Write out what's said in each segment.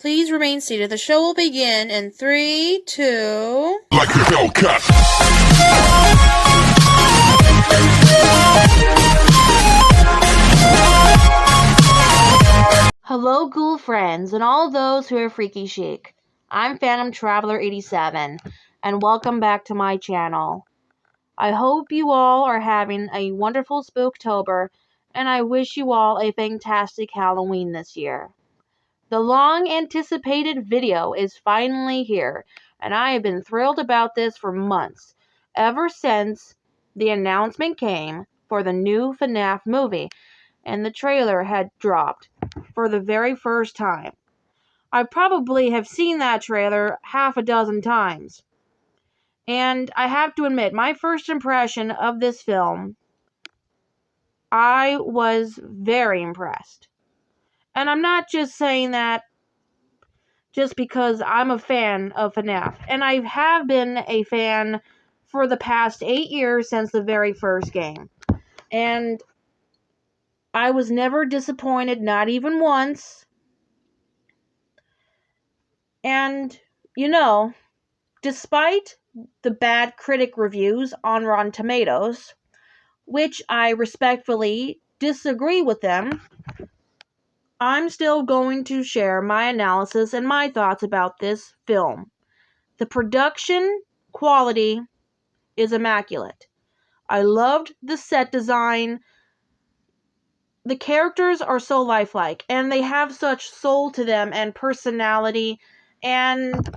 Please remain seated. The show will begin in 3, 2... Like a Hellcat. Hello, ghoul friends, and all those who are freaky chic. I'm Phantom Traveler 87, and welcome back to my channel. I hope you all are having a wonderful Spooktober, and I wish you all a fantastic Halloween this year. The long-anticipated video is finally here, and I have been thrilled about this for months, ever since the announcement came for the new FNAF movie, and the trailer had dropped for the very first time. I probably have seen that trailer half a dozen times. And I have to admit, my first impression of this film, I was very impressed. And I'm not just saying that just because I'm a fan of FNAF. And I have been a fan for the past 8 years since the very first game. And I was never disappointed, not even once. And, despite the bad critic reviews on Rotten Tomatoes, which I respectfully disagree with them, I'm still going to share my analysis and my thoughts about this film. The production quality is immaculate. I loved the set design. The characters are so lifelike, and they have such soul to them and personality, and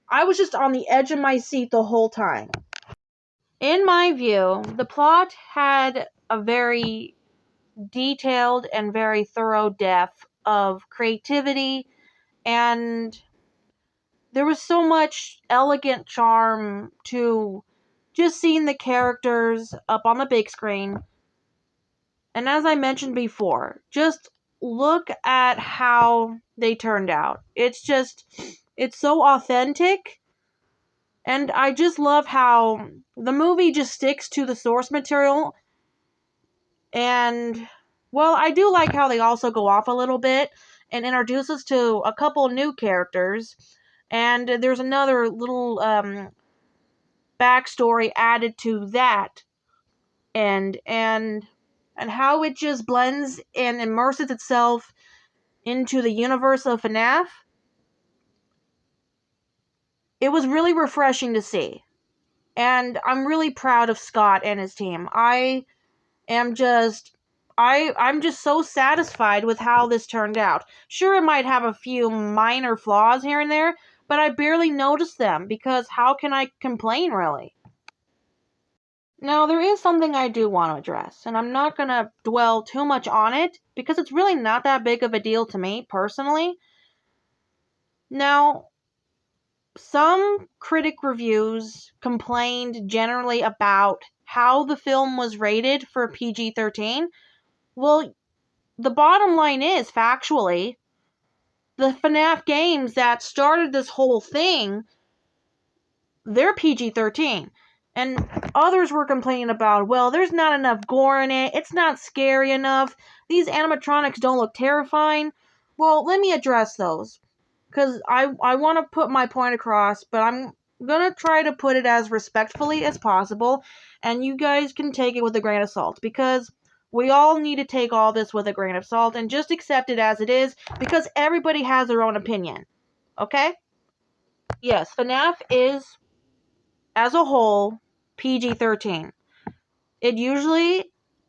I was just on the edge of my seat the whole time. In my view, the plot had a very detailed and very thorough depth of creativity, and there was so much elegant charm to just seeing the characters up on the big screen. And as I mentioned before, just look at how they turned out. It's so authentic. And I just love how the movie just sticks to the source material. And, well, I do like how they also go off a little bit and introduce us to a couple new characters. And there's another little backstory added to that. And how it just blends and immerses itself into the universe of FNAF. It was really refreshing to see. And I'm really proud of Scott and his team. I'm just so satisfied with how this turned out. Sure, it might have a few minor flaws here and there, but I barely noticed them, because how can I complain, really? Now, there is something I do want to address, and I'm not going to dwell too much on it, because it's really not that big of a deal to me, personally. Now, some critic reviews complained generally about how the film was rated for PG-13. Well, the bottom line is, factually, the FNAF games that started this whole thing, they're PG-13. And others were complaining about, well, there's not enough gore in it, it's not scary enough, these animatronics don't look terrifying. Well, let me address those, because I want to put my point across, but I'm going to try to put it as respectfully as possible, and you guys can take it with a grain of salt, because we all need to take all this with a grain of salt and just accept it as it is, because everybody has their own opinion. Okay? Yes, FNAF is, as a whole, PG-13. It usually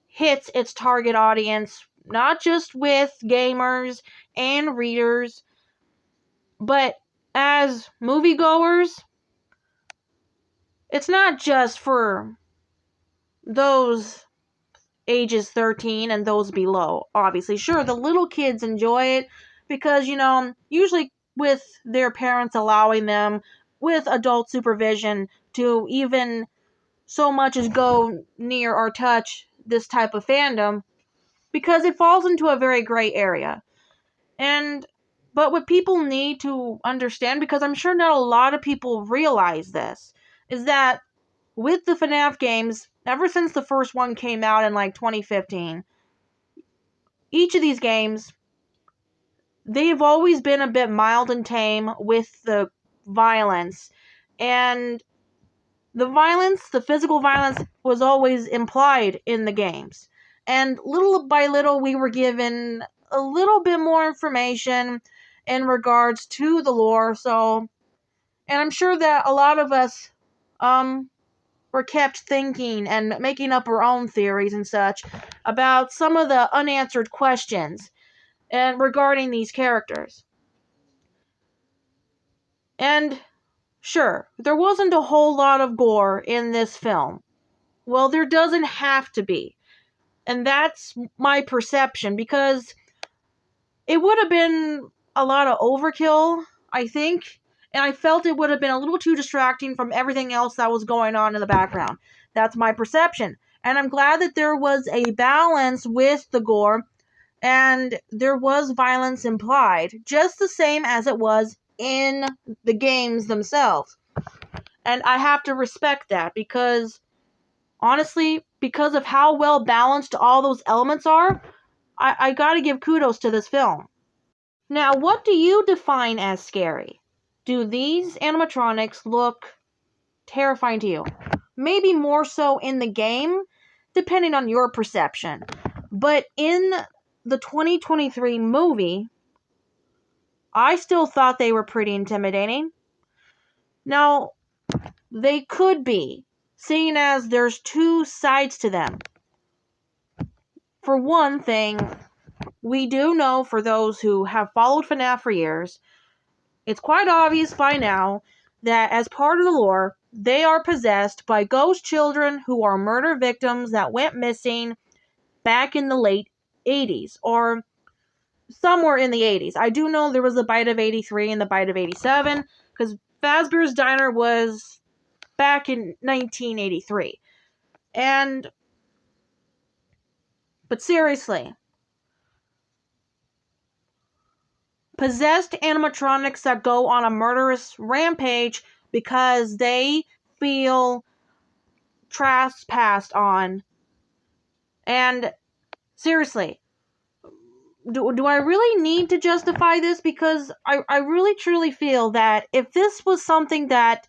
hits its target audience, not just with gamers and readers, but as moviegoers. It's not just for those ages 13 and those below, obviously. Sure, the little kids enjoy it because, usually with their parents allowing them, with adult supervision, to even so much as go near or touch this type of fandom, because it falls into a very gray area. But what people need to understand, because I'm sure not a lot of people realize this, is that with the FNAF games, ever since the first one came out in 2015, each of these games, they've always been a bit mild and tame with the violence. And the physical violence was always implied in the games. And little by little, we were given a little bit more information in regards to the lore. So, and I'm sure that a lot of us, were kept thinking and making up our own theories and such about some of the unanswered questions and regarding these characters. And sure, there wasn't a whole lot of gore in this film. Well, there doesn't have to be. And that's my perception, because it would have been a lot of overkill, I think. And I felt it would have been a little too distracting from everything else that was going on in the background. That's my perception. And I'm glad that there was a balance with the gore, and there was violence implied, just the same as it was in the games themselves. And I have to respect that, because honestly, because of how well balanced all those elements are, I gotta give kudos to this film. Now, what do you define as scary? Do these animatronics look terrifying to you? Maybe more so in the game, depending on your perception. But in the 2023 movie, I still thought they were pretty intimidating. Now, they could be, seeing as there's two sides to them. For one thing, we do know, for those who have followed FNAF for years, it's quite obvious by now that as part of the lore, they are possessed by ghost children who are murder victims that went missing back in the late 80s, or somewhere in the 80s. I do know there was the Bite of 83 and the Bite of 87, because Fazbear's Diner was back in 1983. But seriously, possessed animatronics that go on a murderous rampage because they feel trespassed on. And seriously, do I really need to justify this? Because I really truly feel that if this was something that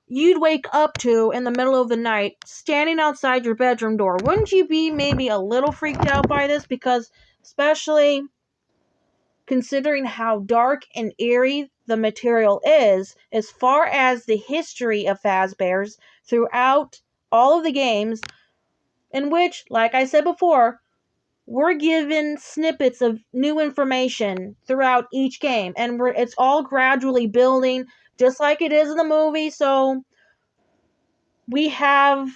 you'd wake up to in the middle of the night, standing outside your bedroom door, wouldn't you be maybe a little freaked out by this? Because especially considering how dark and eerie the material is, as far as the history of Fazbear's throughout all of the games, in which, like I said before, we're given snippets of new information throughout each game, and it's all gradually building, just like it is in the movie, so we have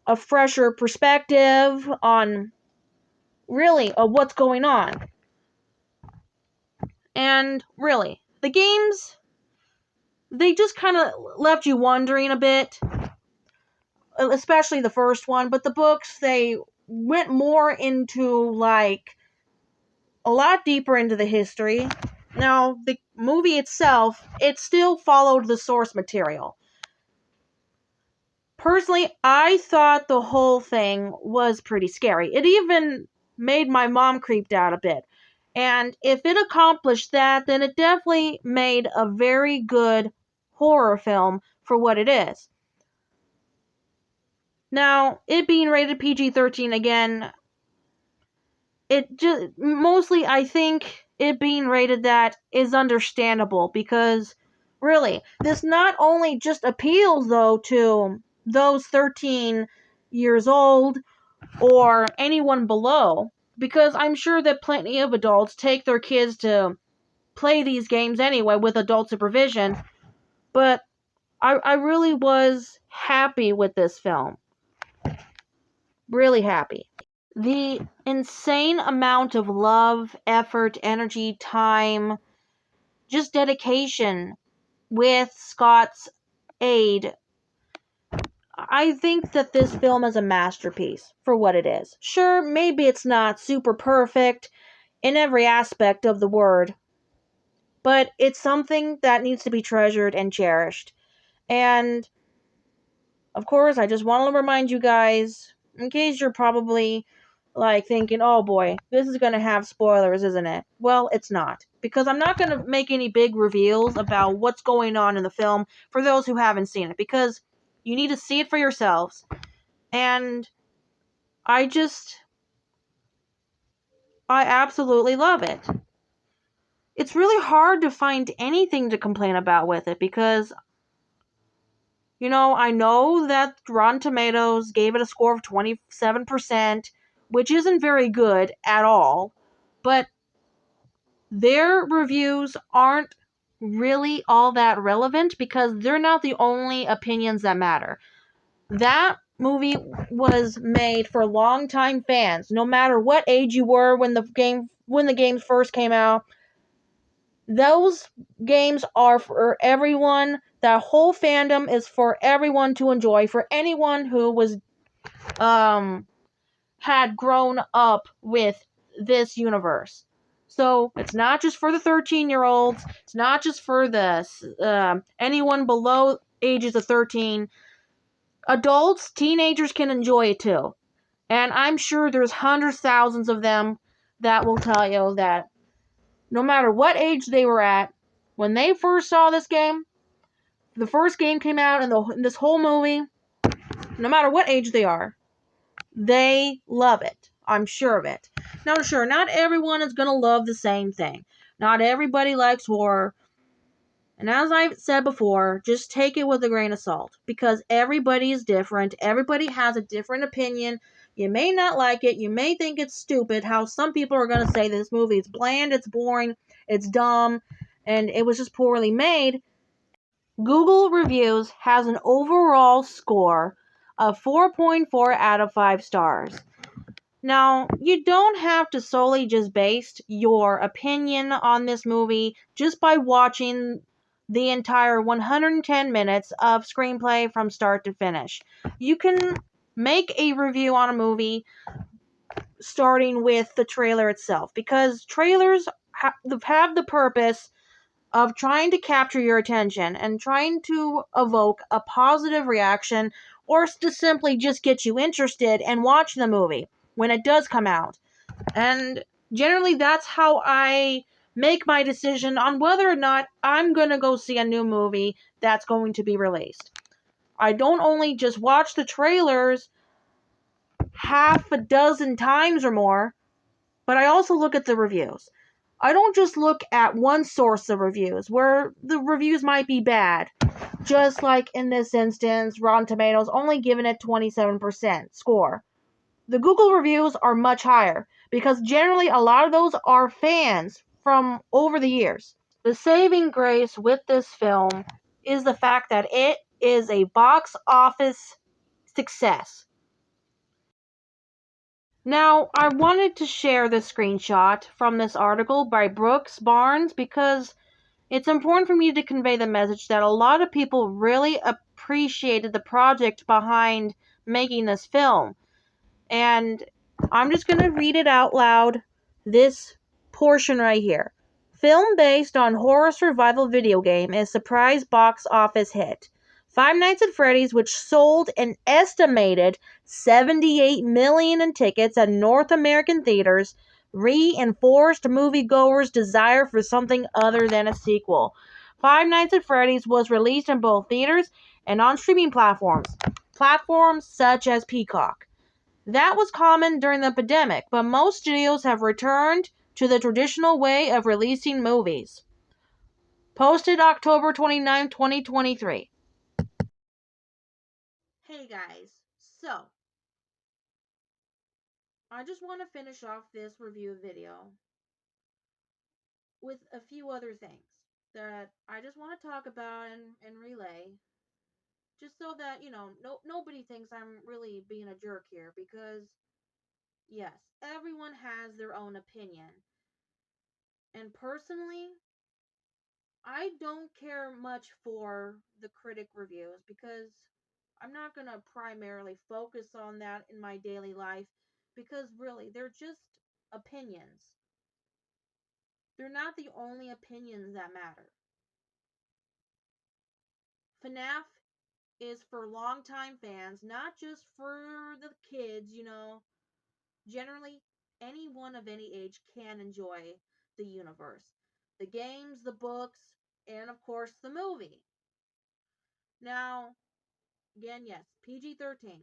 a fresher perspective on, really, of what's going on. And really, the games, they just kind of left you wondering a bit, especially the first one, but the books, they went more into, like, a lot deeper into the history. Now, the movie itself, it still followed the source material. Personally, I thought the whole thing was pretty scary. It even made my mom creeped out a bit. And if it accomplished that, then it definitely made a very good horror film for what it is. Now, it being rated PG-13 again, it just mostly, I think it being rated that is understandable, because really, this not only just appeals though to those 13 years old or anyone below, because I'm sure that plenty of adults take their kids to play these games anyway with adult supervision, but I really was happy with this film. Really happy. The insane amount of love, effort, energy, time, just dedication with Scott's aid. I think that this film is a masterpiece for what it is. Sure, maybe it's not super perfect in every aspect of the word, but it's something that needs to be treasured and cherished. And, of course, I just want to remind you guys, in case you're probably like thinking, oh boy, this is going to have spoilers, isn't it? Well, it's not. Because I'm not going to make any big reveals about what's going on in the film for those who haven't seen it. Because you need to see it for yourselves. And I just, I absolutely love it. It's really hard to find anything to complain about with it because, I know that Rotten Tomatoes gave it a score of 27%, which isn't very good at all. But their reviews aren't really all that relevant because they're not the only opinions that matter. That movie was made for longtime fans. No matter what age you were when the games first came out, those games are for everyone. That whole fandom is for everyone to enjoy. For anyone who was um had grown up with this universe. So it's not just for the 13-year-olds. It's not just for the anyone below ages of 13. Adults, teenagers can enjoy it too. And I'm sure there's hundreds, thousands of them that will tell you that no matter what age they were at, when they first saw this game, the first game came out in this whole movie, no matter what age they are, they love it. I'm sure of it. Now, sure, not everyone is going to love the same thing. Not everybody likes horror. And as I've said before, just take it with a grain of salt. Because everybody is different. Everybody has a different opinion. You may not like it. You may think it's stupid how some people are going to say this movie is bland, it's boring, it's dumb, and it was just poorly made. Google Reviews has an overall score of 4.4 out of 5 stars. Now, you don't have to solely just base your opinion on this movie just by watching the entire 110 minutes of screenplay from start to finish. You can make a review on a movie starting with the trailer itself because trailers have the purpose of trying to capture your attention and trying to evoke a positive reaction or to simply just get you interested and watch the movie when it does come out. And generally, that's how I make my decision on whether or not I'm going to go see a new movie that's going to be released. I don't only just watch the trailers half a dozen times or more, but I also look at the reviews. I don't just look at one source of reviews where the reviews might be bad. Just like in this instance, Rotten Tomatoes only giving it 27% score. The Google reviews are much higher because generally a lot of those are fans from over the years. The saving grace with this film is the fact that it is a box office success. Now, I wanted to share this screenshot from this article by Brooks Barnes because it's important for me to convey the message that a lot of people really appreciated the project behind making this film. And I'm just going to read it out loud, this portion right here. Film based on horror survival video game is surprise box office hit. Five Nights at Freddy's, which sold an estimated 78 million in tickets at North American theaters, reinforced moviegoers' desire for something other than a sequel. Five Nights at Freddy's was released in both theaters and on streaming platforms such as Peacock. That was common during the epidemic, but most studios have returned to the traditional way of releasing movies. Posted October 29, 2023. Hey guys, so I just want to finish off this review video with a few other things that I just want to talk about and relay, just so that, nobody thinks I'm really being a jerk here, because, yes, everyone has their own opinion. And personally, I don't care much for the critic reviews because I'm not going to primarily focus on that in my daily life because really, they're just opinions. They're not the only opinions that matter. FNAF is for longtime fans, not just for the kids, Generally, anyone of any age can enjoy the universe. The games, the books, and of course the movie. Now, again, yes, PG-13,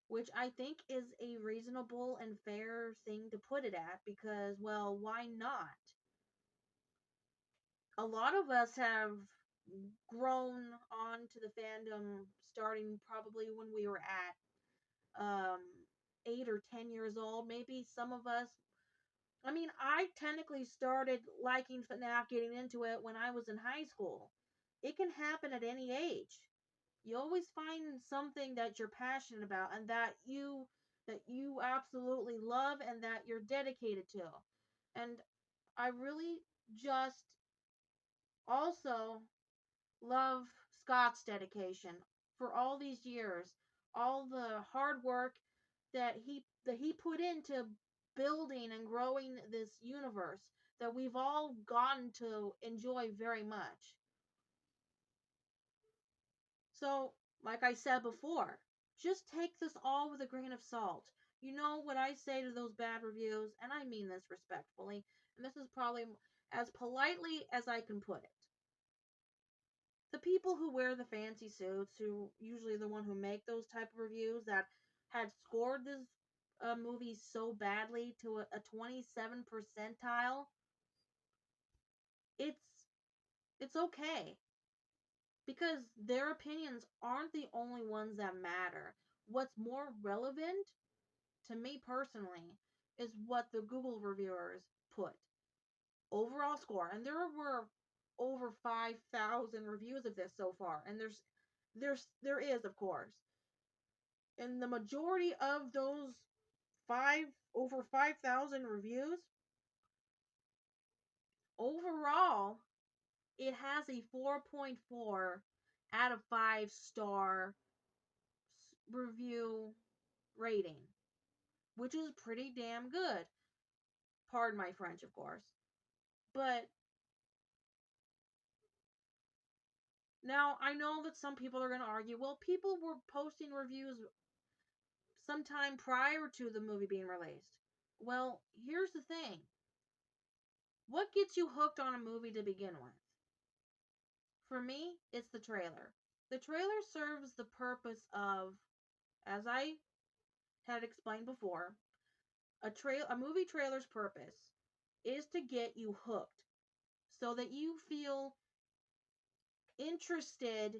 which I think is a reasonable and fair thing to put it at because, well, why not? A lot of us have grown on to the fandom starting probably when we were at 8 or 10 years old. Maybe some of us, I mean, I technically started liking FNAF, getting into it when I was in high school. It can happen at any age. You always find something that you're passionate about and that you absolutely love and that you're dedicated to. And I really just also love Scott's dedication for all these years, all the hard work that he put into building and growing this universe that we've all gotten to enjoy very much. So, like I said before, just take this all with a grain of salt. You know what I say to those bad reviews, and I mean this respectfully, and this is probably as politely as I can put it. The people who wear the fancy suits, who usually the one who make those type of reviews that had scored this movie so badly to a 27 percentile, it's it's okay because their opinions aren't the only ones that matter. What's more relevant to me personally is what the Google reviewers put. Overall score, and there were over 5,000 reviews of this so far, and there is of course, and the majority of those over 5,000 reviews, overall it has a 4.4 out of 5 star review rating, which is pretty damn good. Pardon my French, of course. But now I know that some people are going to argue, well, people were posting reviews sometime prior to the movie being released. Well, here's the thing. What gets you hooked on a movie to begin with? For me, it's the trailer. The trailer serves the purpose of, as I had explained before, a movie trailer's purpose is to get you hooked so that you feel interested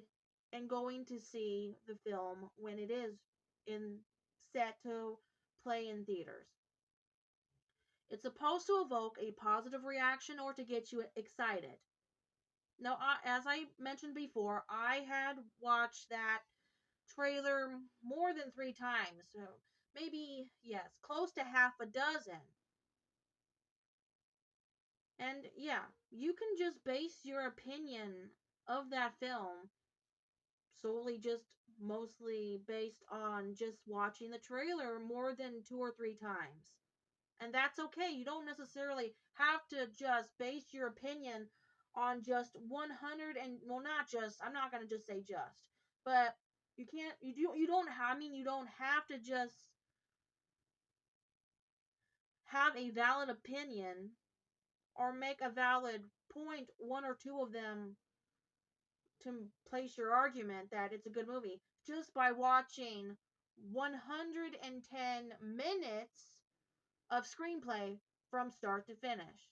in going to see the film when it is in set to play in theaters. It's supposed to evoke a positive reaction or to get you excited. Now, as I mentioned before, I had watched that trailer more than 3 times. So maybe, yes, close to half a dozen. And yeah, you can just base your opinion of that film solely just mostly based on just watching the trailer more than 2 or 3 times. And that's okay. You don't necessarily have to just base your opinion on just 100 and, well, not just, I'm not going to just say just, but you don't have to just have a valid opinion or make a valid point, one or two of them, to place your argument that it's a good movie just by watching 110 minutes of screenplay from start to finish.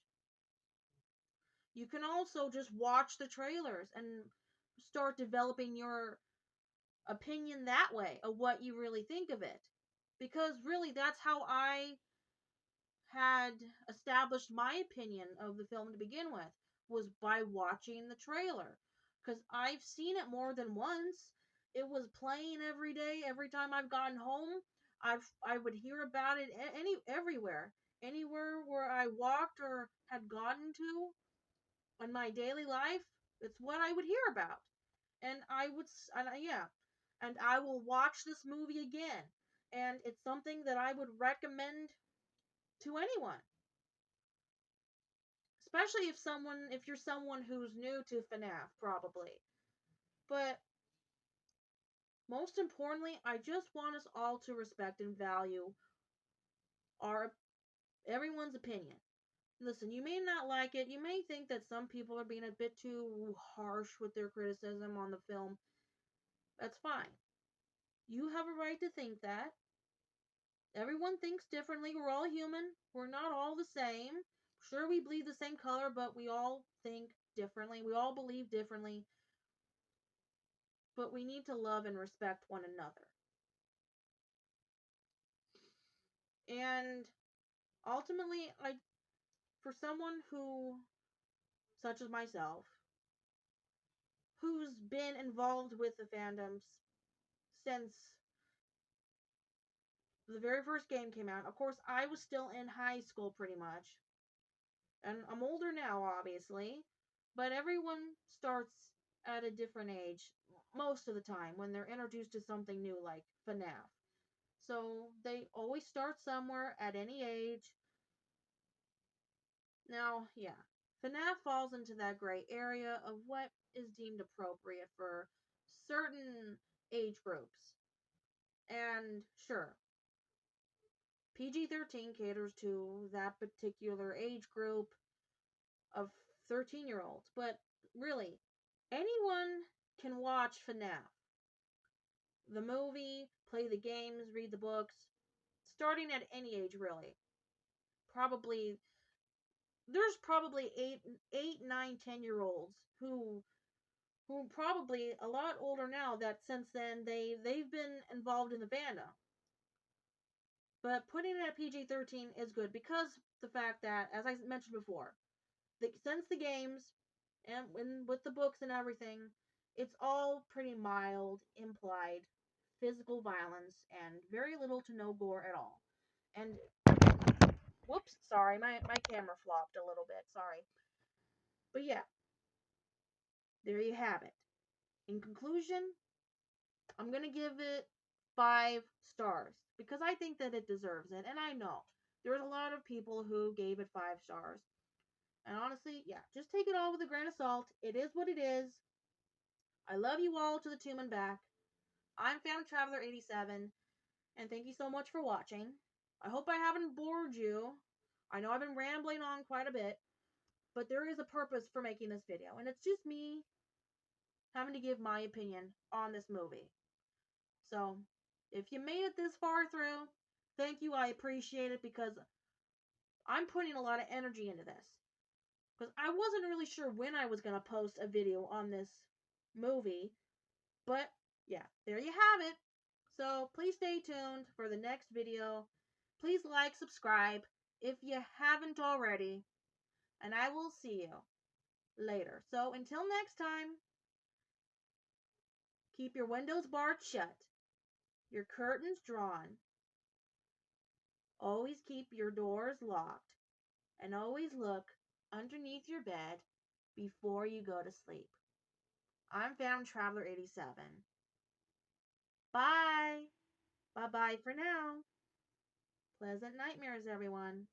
You can also just watch the trailers and start developing your opinion that way of what you really think of it. Because really, that's how I had established my opinion of the film to begin with, was by watching the trailer. Because I've seen it more than once. It was playing every day, every time I've gotten home. I would hear about it everywhere. Anywhere where I walked or had gotten to in my daily life, it's what I would hear about. And yeah, and I will watch this movie again. And it's something that I would recommend to anyone. Especially if you're someone who's new to FNAF, probably. But most importantly, I just want us all to respect and value our everyone's opinion. Listen, you may not like it. You may think that some people are being a bit too harsh with their criticism on the film. That's fine. You have a right to think that. Everyone thinks differently. We're all human. We're not all the same. Sure, we bleed the same color, but we all think differently. We all believe differently. But we need to love and respect one another. And ultimately, for someone who, such as myself, who's been involved with the fandoms since the very first game came out. Of course, I was still in high school pretty much. And I'm older now, obviously. But everyone starts at a different age most of the time when they're introduced to something new like FNAF. So they always start somewhere at any age. Now, yeah, FNAF falls into that gray area of what is deemed appropriate for certain age groups. And sure, PG-13 caters to that particular age group of 13-year-olds, but really, anyone can watch FNAF. The movie, play the games, read the books, starting at any age, really. Probably, there's probably 8, 9, 10-year-olds who probably a lot older now that since then they've been involved in the fandom. But putting it at PG-13 is good because the fact that, as I mentioned before, since the games and with the books and everything, it's all pretty mild, implied physical violence and very little to no gore at all. And whoops, sorry, my camera flopped a little bit, sorry. But yeah, there you have it. In conclusion, I'm gonna give it 5 stars because I think that it deserves it, and I know there's a lot of people who gave it 5 stars. And honestly, yeah, just take it all with a grain of salt. It is what it is. I love you all to the tomb and back. I'm Phantom Traveler 87, and thank you so much for watching. I hope I haven't bored you. I know I've been rambling on quite a bit, but there is a purpose for making this video, and it's just me having to give my opinion on this movie. So, if you made it this far through, thank you, I appreciate it, because I'm putting a lot of energy into this. Because I wasn't really sure when I was going to post a video on this movie, but yeah, there you have it. So please stay tuned for the next video. Please like, subscribe if you haven't already, and I will see you later. So until next time, keep your windows barred shut, your curtains drawn, always keep your doors locked, and always look underneath your bed before you go to sleep. I'm Phantom Traveler 87. Bye! Bye-bye for now. Pleasant nightmares, everyone.